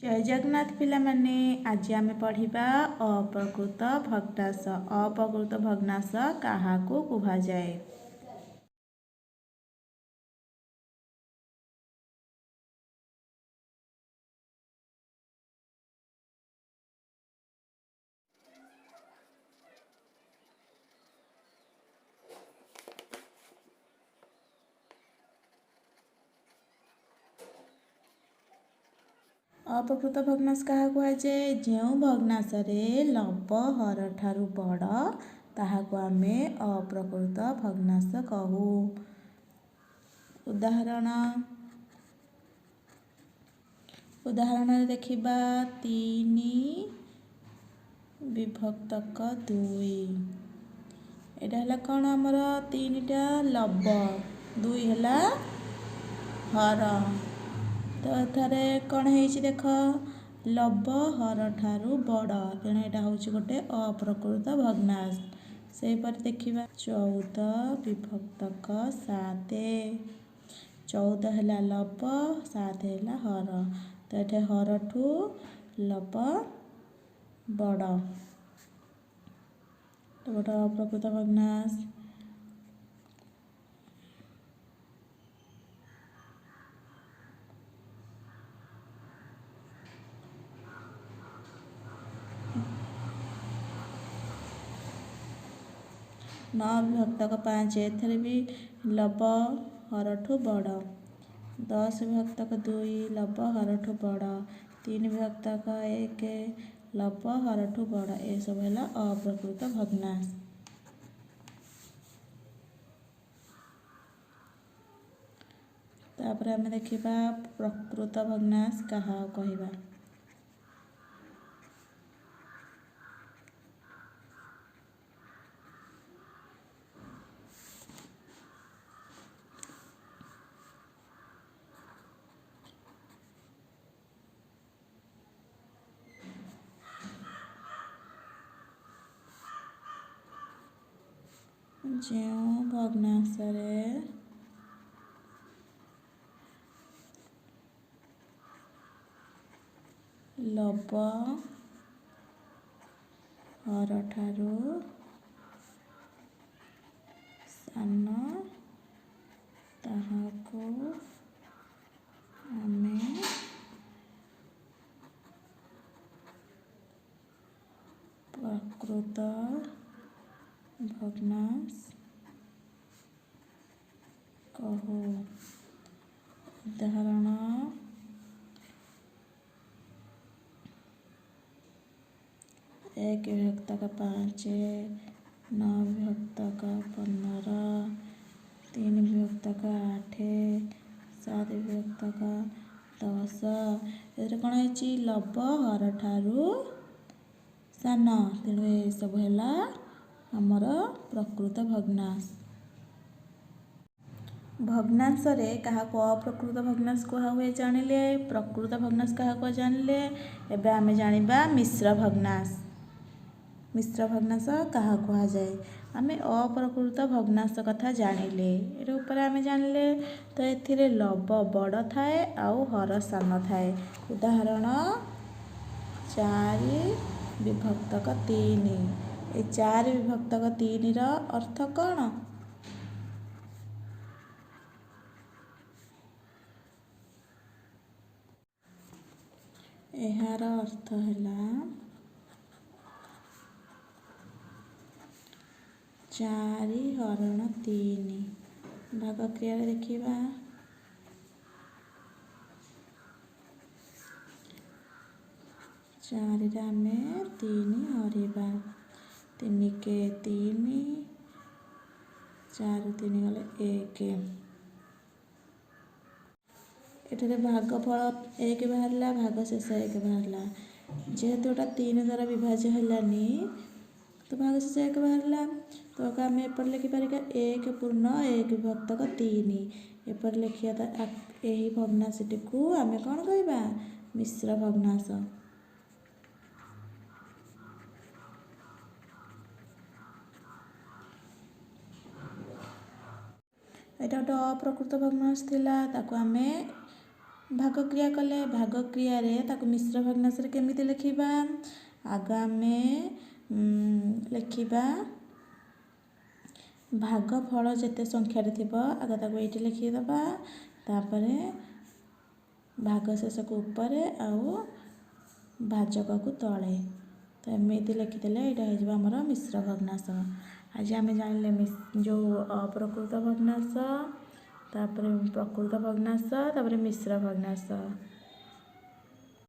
जय जगन्नाथ पिलामाने आज आमे पढ़िबा अप्रकृत भग्नांश। अप्रकृत भग्नांश काहाकू कुहाଯାଏ। अप्रकृत भग्नांश क्या कहुए जो भग्नांश लव हर ठारू बड़ ताहाको आमे अप्रकृत भग्नांश कहू। उदाहरण देखिबा 3 विभक्तक 2 एटा हला कौन आमर 3टा लव 2 हला हर तो एथारे कौन है देख लव हर ठारू बड़ तेणु यहाँ हूँ गोटे अप्रकृत भग्नांश। से पर देखिबा 14 विभक्तक 7 14 है लव 7 है हर तो ये हर ठू लव बड़ तो गोटे अप्रकृत भग्नांश। नौ विभक्तक 5 एथरे भी लव हर ठू बड़। 10 विभक्तक 2 लव हर ठू बड़। 3 विभक्तक 1 लव हर ठू बड़। ये सब है अप्रकृत भग्नांश। तापर आम देखा प्रकृत भग्नांश कहा कहवा। जो भग्नांश लव हर ठारू सान ताहाको आमे प्रकृत भग्नांश कहू। उदाहरण 1 विभक्तक 5 9 विभक्तक 15 3 विभक्तक 8 7 विभक्तक 10 ये कौन है लव हर ठारू सान तेणु ये सब है आमर प्रकृत भग्नांश। भग्नांश क्या अप्रकृत भग्नांश कहुए जानिले प्रकृत भग्नांश क्या जानिले एबे आमे जानिबा मिश्र भग्नांश। मिश्र भग्नांश क्या कहुए आमे अप्रकृत भग्नांश कथा जानिले ये ऊपर आमे जानिले तो एथिरे लव बड़ थाए आउ हर सान थाए। उदाहरण 4 विभक्तक 3 ये 4 विभक्तक 3 रा अर्थ कौन। यार अर्थ है 4 हरण 3 भाग क्रिया देखिबा 4 रे आमे 3 हरिबा 3 के 3 4 3 गले 1 एठारे भागफल 1 बाहरला भाग शेष 1 बाहरला जेहेतु एटा 3 द्वारा विभाज्य हलानी तो भाग शेष 1 बाहरला तो आम एपर लिखिपर 1 पूर्ण 1 विभक्तक 3 एपर लिखिया यही भग्नांशटी को आम कौन कहवा मिश्र भग्नांश। यहाँ गोटे अप्रकृत भग्नांश थिला ताको आमे ଭାଗ କ୍ରିୟା କଲେ ଭାଗ କ୍ରିୟାରେ ତାକୁ ମିଶ୍ର ଭଗ୍ନାଂଶରେ କେମିତି ଲେଖିବା? ଆଗ ଆମେ ଲେଖିବା ଭାଗଫଳ ଯେତେ ସଂଖ୍ୟାରେ ଥିବ ଆଗ ତାକୁ ଏଇଠି ଲେଖିଦେବା, ତାପରେ ଭାଗ ଶେଷକୁ ଉପରେ ଆଉ ଭାଜକକୁ ତଳେ। ତ ଏମିତି ଲେଖିଦେଲେ ଏଇଟା ହେଇଯିବ ଆମର ମିଶ୍ର ଭଗ୍ନାଂଶ। ଆଜି ଆମେ ଜାଣିଲେ ଯେଉଁ ଅପ୍ରକୃତ ଭଗ୍ନାଂଶ, ତାପରେ ପ୍ରକୃତ ଭଗ୍ନାଂଶ, ତାପରେ ମିଶ୍ର ଭଗ୍ନାଂଶ।